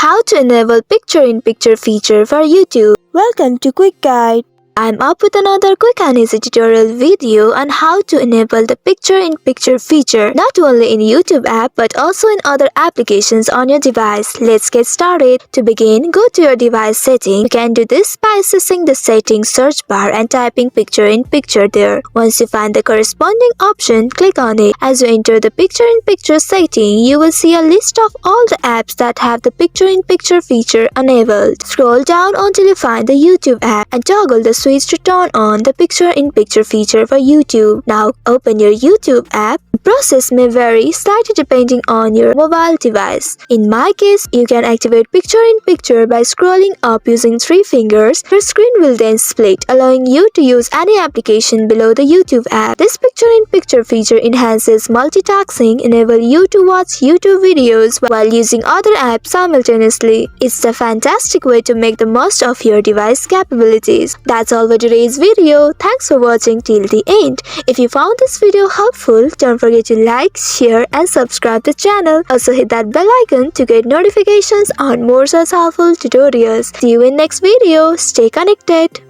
How to enable picture-in-picture feature for YouTube. Welcome to Quick Guide. I'm up with another quick and easy tutorial video on how to enable the picture-in-picture feature not only in YouTube app but also in other applications on your device. Let's get started. To begin, go to your device setting. You can do this by accessing the settings search bar and typing picture-in-picture there. Once you find the corresponding option, click on it. As you enter the picture-in-picture setting, you will see a list of all the apps that have the picture-in-picture feature enabled. Scroll down until you find the YouTube app and toggle the switch to turn on the picture-in-picture feature for YouTube. Now open your YouTube app. The process may vary slightly depending on your mobile device. In my case, you can activate picture-in-picture by scrolling up using 3 fingers. Your screen will then split, allowing you to use any application below the YouTube app. This picture-in-picture feature enhances multitasking, enable you to watch YouTube videos while using other apps simultaneously. It's a fantastic way to make the most of your device capabilities. That's all for today's video. Thanks for watching till the end. If you found this video helpful, don't forget to like, share and subscribe the channel. Also hit that bell icon to get notifications on more such helpful tutorials. See you in next video. Stay connected.